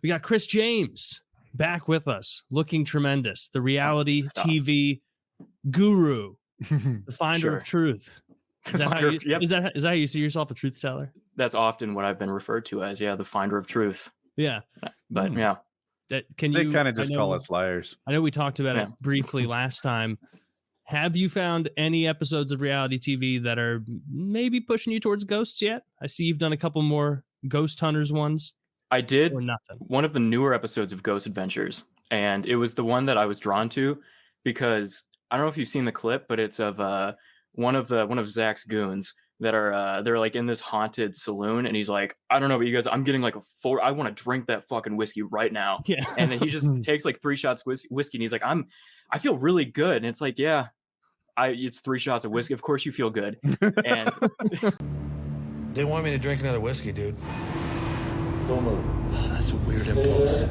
We got Chris James back with us, looking tremendous. The reality TV guru, the finder of truth. Is that, how you see yourself, a truth teller? That's often what I've been referred to as, the finder of truth. Yeah. But yeah. They kind of just call us liars. I know we talked about it briefly last time. Have you found any episodes of reality TV that are maybe pushing you towards ghosts yet? I see you've done a couple more Ghost Hunters ones. I did or nothing. One of the newer episodes of Ghost Adventures, and it was the one that I was drawn to because I don't know if you've seen the clip, but it's of one of Zach's goons that are they're like in this haunted saloon, and he's like, I don't know about you guys, I'm getting like I want to drink that fucking whiskey right now. Yeah. And then he just takes like 3 shots of whiskey, and he's like, I feel really good. And it's like, yeah, it's 3 shots of whiskey. Of course you feel good. And they want me to drink another whiskey, dude. Don't move. Oh, that's a weird impulse.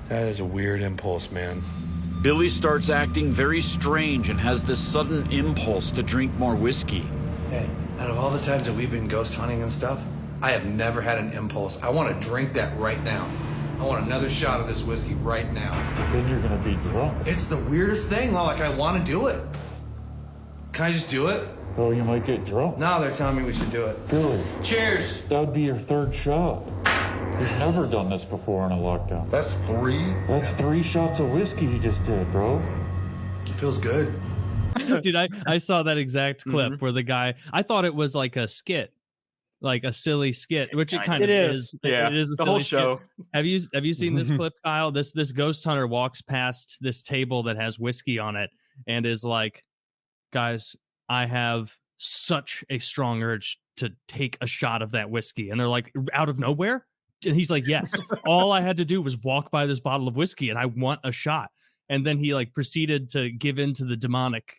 That is a weird impulse, man. Billy starts acting very strange and has this sudden impulse to drink more whiskey. Hey, out of all the times that we've been ghost hunting and stuff, I have never had an impulse. I want to drink that right now. I want another shot of this whiskey right now. But then you're gonna be drunk. It's the weirdest thing. Like, I want to do it. Can I just do it? Oh, you might get drunk. No, they're telling me we should do it. Billy. Cheers. That would be your 3rd shot. You've never done this before in a lockdown. That's 3? That's 3 shots of whiskey you just did, bro. It feels good. Dude, I saw that exact clip where the guy, I thought it was like a skit, like a silly skit, which it kind of is. Yeah, it is a the whole silly show. Skit. Have you seen this clip, Kyle? This ghost hunter walks past this table that has whiskey on it and is like, guys, I have such a strong urge to take a shot of that whiskey. And they're like, out of nowhere? And he's like, yes, all I had to do was walk by this bottle of whiskey and I want a shot. And then he like proceeded to give in to the demonic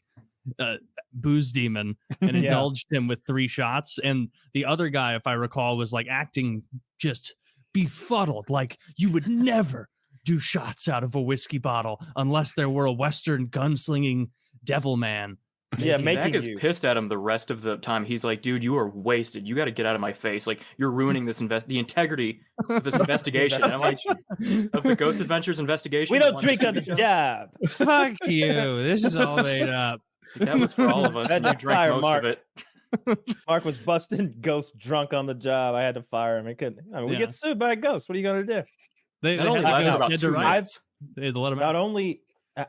booze demon and indulged him with 3 shots. And the other guy, if I recall, was like acting just befuddled, like you would never do shots out of a whiskey bottle unless there were a Western gunslinging devil man. Yeah, Zach is pissed at him the rest of the time. He's like, dude, you are wasted. You got to get out of my face. Like, you're ruining this the integrity of this investigation. And I'm like, of the Ghost Adventures investigation. We don't drink on the job. Fuck you. This is all made up. That was for all of us. And you drank most Mark. of it. Mark was busting ghost drunk on the job. I had to fire him. We get sued by a ghost. What are you going to do? They had to let him not out. only,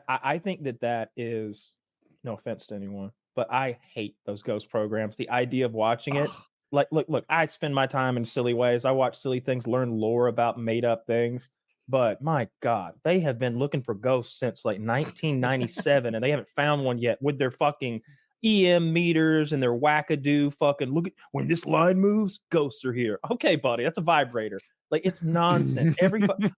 I think that is, no offense to anyone, but I hate those ghost programs. The idea of watching it, like, look, I spend my time in silly ways. I watch silly things, learn lore about made up things. But my God, they have been looking for ghosts since like 1997, and they haven't found one yet with their fucking EM meters and their wackadoo fucking look at when this line moves, ghosts are here. Okay, buddy, that's a vibrator. Like, it's nonsense.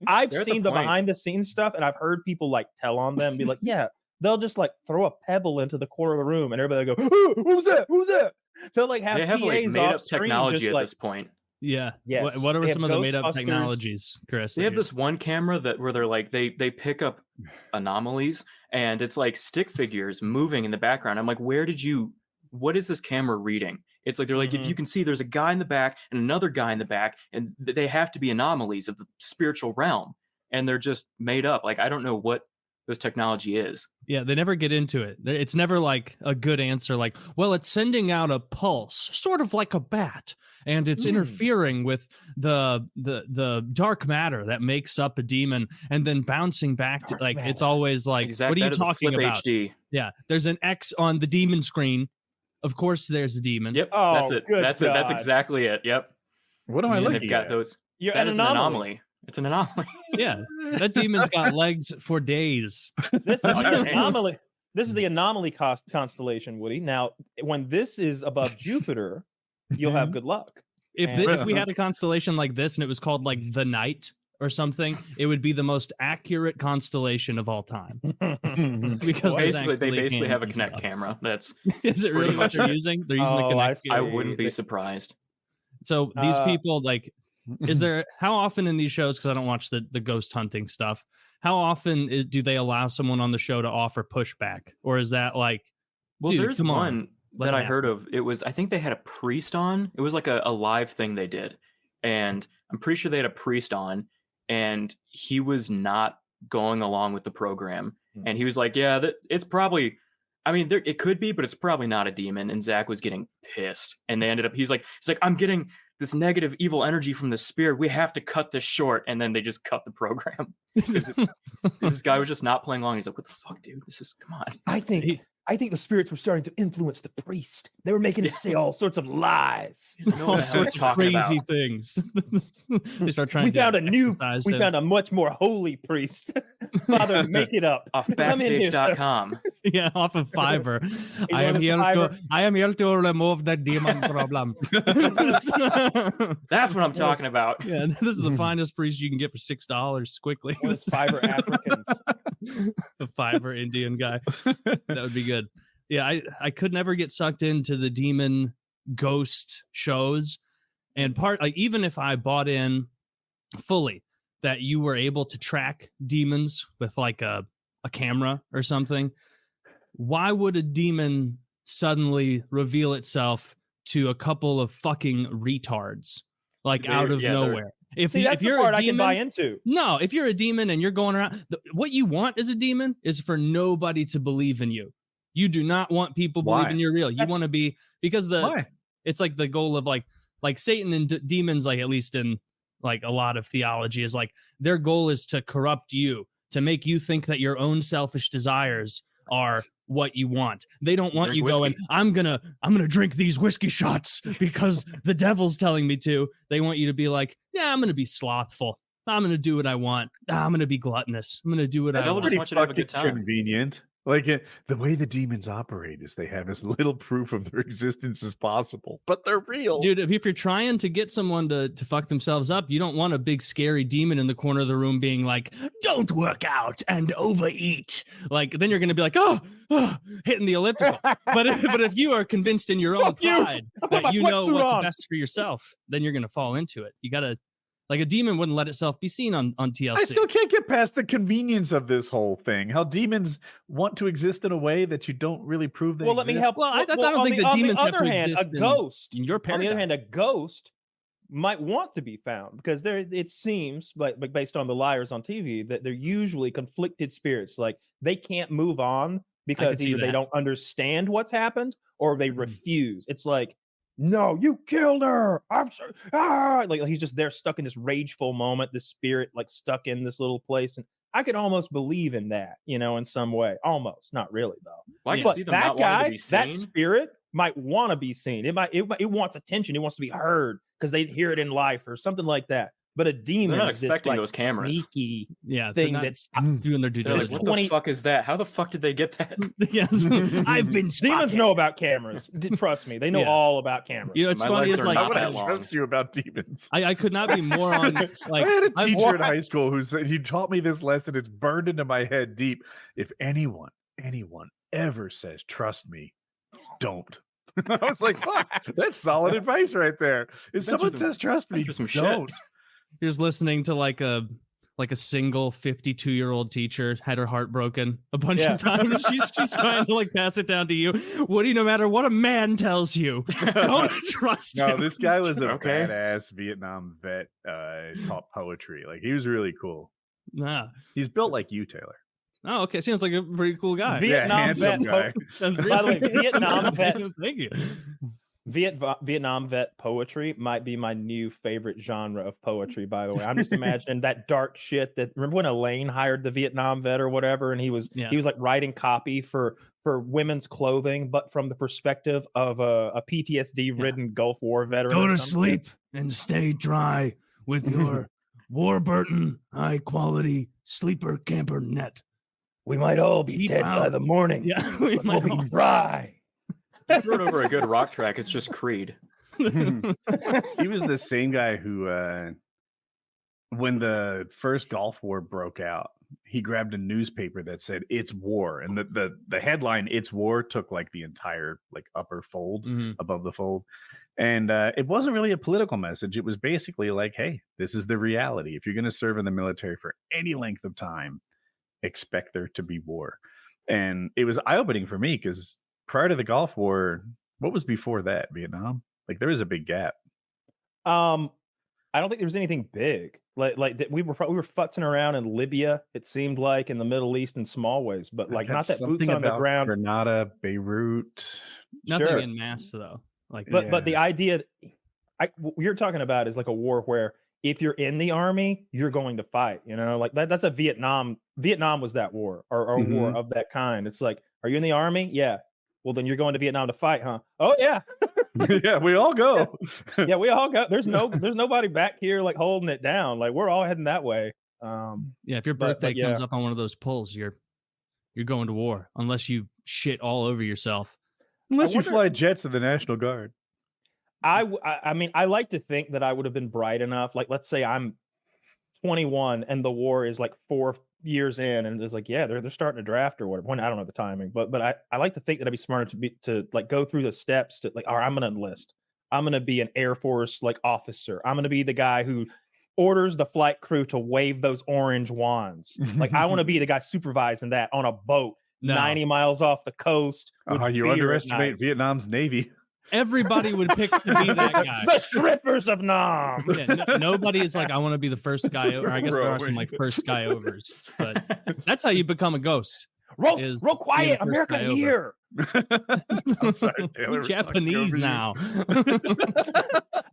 I've seen the behind the scenes stuff, and I've heard people like tell on them and be like, yeah. They'll just like throw a pebble into the corner of the room and everybody will go, oh, what was that? What was that? They'll like have, they have like made up technology just, at like, this point. Yeah. Yes. What are some of the made up technologies, Chris? They have this one camera where they're like, they pick up anomalies and it's like stick figures moving in the background. I'm like, what is this camera reading? It's like, they're like, if you can see there's a guy in the back and another guy in the back, and they have to be anomalies of the spiritual realm. And they're just made up. Like, I don't know what this technology is. Yeah, they never get into it. It's never like a good answer, like, well, it's sending out a pulse, sort of like a bat, and it's interfering with the dark matter that makes up a demon, and then bouncing back to like it's always like, what are you talking about? HD. Yeah, there's an X on the demon screen. Of course, there's a demon. Yep, that's it. That's it. That's exactly it. Yep. What am I looking at? Got those. That is an anomaly. It's an anomaly. Yeah, that demon's got legs for days. This is an anomaly. This is the anomaly constellation, Woody. Now, when this is above Jupiter, you'll have good luck. If we had a constellation like this and it was called like the Night or something, it would be the most accurate constellation of all time. Because they basically have a Kinect camera. That's is it really what they're using? They're using a Kinect. I wouldn't be surprised. So these people like. How often in these shows, because I don't watch the ghost hunting stuff, how often do they allow someone on the show to offer pushback? Or is that like, well, dude, there's that I heard of, it was, I think they had a priest on. It was like a live thing they did. And I'm pretty sure they had a priest on, and he was not going along with the program. And he was like, yeah, it's probably, I mean, it could be, but it's probably not a demon. And Zach was getting pissed. And they ended up, he's like, I'm getting this negative evil energy from the spirit. We have to cut this short. And then they just cut the program. This guy was just not playing along. He's like, what the fuck, dude? Come on. I think the spirits were starting to influence the priest. They were making him say all sorts of lies. All sorts of crazy things. They start trying we found a much more holy priest. Father, make it up. Off backstage.com. Yeah, off of Fiverr. I am here to remove the demon problem. That's what I'm talking about. Yeah, this is the finest priest you can get for $6 quickly. Fiverr Africans. The Fiverr Indian guy. That would be good. Yeah, I could never get sucked into the demon ghost shows. And even if I bought in fully that you were able to track demons with like a camera or something, why would a demon suddenly reveal itself to a couple of fucking retards out of nowhere? If you're a demon, I can buy into. No, if you're a demon and you're going around, what you want as a demon is for nobody to believe in you. You do not want people believing you're real. You want to be, because it's like the goal of like Satan and demons, like at least in like a lot of theology, is like their goal is to corrupt you, to make you think that your own selfish desires are what you want. They don't want you going, I'm gonna drink these whiskey shots because the devil's telling me to. They want you to be like, yeah, I'm gonna be slothful. I'm gonna do what I want. I'm gonna be gluttonous. I'm gonna do what I want. Just want you to have a good time. Convenient. Like the way the demons operate is they have as little proof of their existence as possible, but they're real. Dude, if you're trying to get someone to fuck themselves up, you don't want a big scary demon in the corner of the room being like, don't work out and overeat. Like, then you're going to be like, oh, hitting the elliptical. But if you are convinced in your own pride that you know what's best for yourself, then you're going to fall into it. You got to, like, a demon wouldn't let itself be seen on TLC. I still can't get past the convenience of this whole thing. How demons want to exist in a way that you don't really prove they exist. Let me help. Well, I don't think the demons have to exist a ghost in your paradigm. On the other hand, a ghost might want to be found because it seems like based on the liars on TV that they're usually conflicted spirits. Like they can't move on because either they don't understand what's happened or they refuse. It's like, no, you killed her. I'm sorry. Like he's just there stuck in this rageful moment, this spirit like stuck in this little place. And I could almost believe in that, in some way. Almost, not really though. Well, I can see them not wanting to be seen. That spirit might want to be seen. It wants attention. It wants to be heard because they hear it in life or something like that. But a demon they're not is expecting this, those cameras. Sneaky thing that's doing their due diligence. Like, what the fuck is that? How the fuck did they get that? Yes, I've been spotted. Demons know about cameras. Trust me, they know all about cameras. It's funny. It's like I would trust you about demons. I could not be more on. Like I had a teacher in high school who said he taught me this lesson. It's burned into my head deep. If anyone ever says trust me, don't. I was like, fuck, that's solid advice right there. If someone says trust me, don't. You're just listening to like a single 52-year-old teacher had her heart broken a bunch of times. She's trying to like pass it down to you. Woody, no matter what a man tells you, don't trust him. No, this guy was a badass Vietnam vet, taught poetry. Like he was really cool. Nah. He's built like you, Taylor. Oh, okay. Seems like a pretty cool guy. Vietnam vet. Guy. By the way, Vietnam vet. Thank you. Vietnam vet poetry might be my new favorite genre of poetry, by the way. I'm just imagining that dark shit that, remember when Elaine hired the Vietnam vet or whatever, and he was like writing copy for women's clothing, but from the perspective of a PTSD ridden Gulf War veteran. Go to sleep and stay dry with your Warburton high quality sleeper camper net. We might all be dead by the morning. Yeah, we'll be dry. If you run over a good rock track, it's just Creed. He was the same guy who, when the first Gulf War broke out, he grabbed a newspaper that said "It's War," and the headline "It's War" took like the entire like upper fold above the fold, and it wasn't really a political message. It was basically like, "Hey, this is the reality. If you're going to serve in the military for any length of time, expect there to be war." And it was eye-opening for me because prior to the Gulf War, What was before that? Vietnam? Like there was a big gap. I don't think there was anything big. We were futzing around in Libya. It seemed like in the Middle East in small ways, but like not that boots on the ground. Grenada, Beirut. Nothing Sure. in mass though. Like, But the idea what you're talking about is like a war where if you're in the army, you're going to fight. You know, like that's a Vietnam. Vietnam was that war or a war of that kind. It's like, are you in the army? Yeah. Well, then you're going to Vietnam to fight, huh? Oh yeah. Yeah, we all go. Yeah, we all go. There's nobody back here like holding it down. Like we're all heading that way. yeah, if your birthday comes up on one of those polls, you're going to war unless you shit all over yourself. Unless you fly jets of the National Guard. I mean, I like to think that I would have been bright enough. Like, let's say I'm 21 and the war is like 4 years in, and it's like, yeah, they're starting to draft or whatever. When I don't know the timing, but I like to think that I'd be smarter to like go through the steps to like, all right, I'm gonna enlist. I'm gonna be an Air Force like officer. I'm gonna be the guy who orders the flight crew to wave those orange wands. Like I want to be the guy supervising that on a boat 90 miles off the coast. You underestimate Vietnam's Navy. Everybody would pick to be that guy. The strippers of Nam. Yeah, nobody is like, I want to be the first guy over. I guess there are some like first guy overs, but that's how you become a ghost. Roll quiet, America here. We're Japanese now.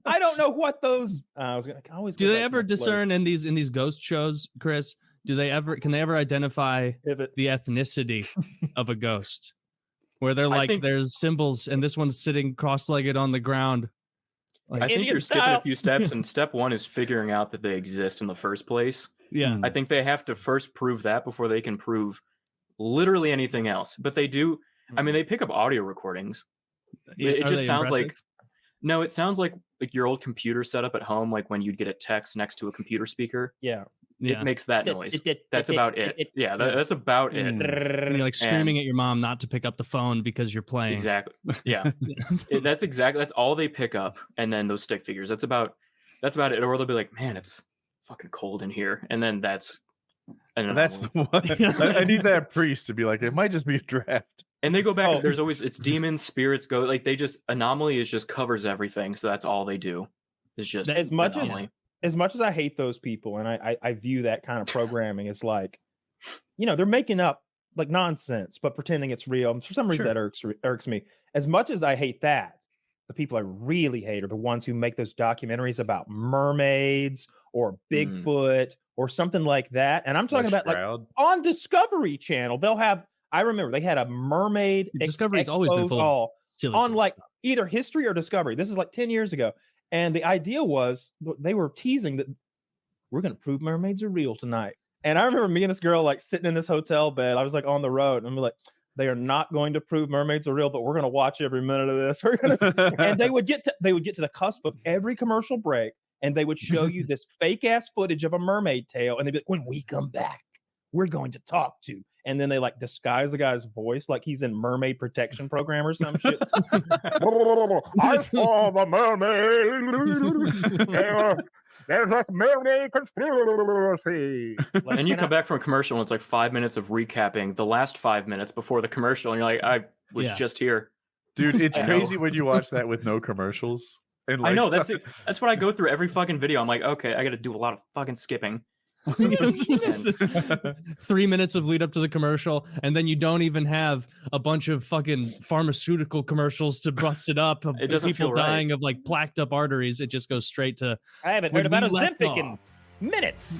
I don't know what those. I was gonna always. Do they ever discern in these ghost shows, Chris? Can they ever identify the ethnicity of a ghost? Where they're like, there's symbols, and this one's sitting cross-legged on the ground. Like, I think you're skipping a few steps, and step one is figuring out that they exist in the first place. Yeah, I think they have to first prove that before they can prove literally anything else. But they do. I mean, they pick up audio recordings. It just sounds like it sounds like your old computer setup at home, like when you'd get a text next to a computer speaker. Yeah. It makes that noise. That's about it. Yeah, that's about it. And you're like screaming at your mom not to pick up the phone because you're playing. Exactly. Yeah. That's all they pick up. And then those stick figures. That's about it. Or they'll be like, man, it's fucking cold in here. And then that's the one. I need that priest to be like, it might just be a draft. And they go back. There's always it's demons, spirits go like they just anomaly is just covers everything. So that's all they do. It's just as much as I hate those people, and I view that kind of programming as like, you know, they're making up like nonsense, but pretending it's real. And for some reason that irks me. As much as I hate that, the people I really hate are the ones who make those documentaries about mermaids or Bigfoot or something like that. And I'm talking about like on Discovery Channel, they'll have. I remember they had a mermaid. Discovery's always been full of on like either History or Discovery. This is like 10 years ago. And the idea was they were teasing that we're going to prove mermaids are real tonight. And I remember me and this girl like sitting in this hotel bed. I was like on the road and I'm like, they are not going to prove mermaids are real, but we're going to watch every minute of this. And they would get to the cusp of every commercial break and they would show you this fake ass footage of a mermaid tail. And they'd be like, when we come back, we're going to talk to. And then they like disguise the guy's voice like he's in Mermaid Protection Program or some shit. I saw the mermaid. There's a mermaid conspiracy. Like, and you come back from a commercial and it's like 5 minutes of recapping the last 5 minutes before the commercial. And you're like, I was just here. Dude, it's crazy when you watch that with no commercials. And like, I know, that's it. That's what I go through every fucking video. I'm like, okay, I got to do a lot of fucking skipping. 3 minutes of lead up to the commercial, and then you don't even have a bunch of fucking pharmaceutical commercials to bust it up. It doesn't people feel dying of like plaqued up arteries. It just goes straight to. I haven't heard about Ozempic in minutes.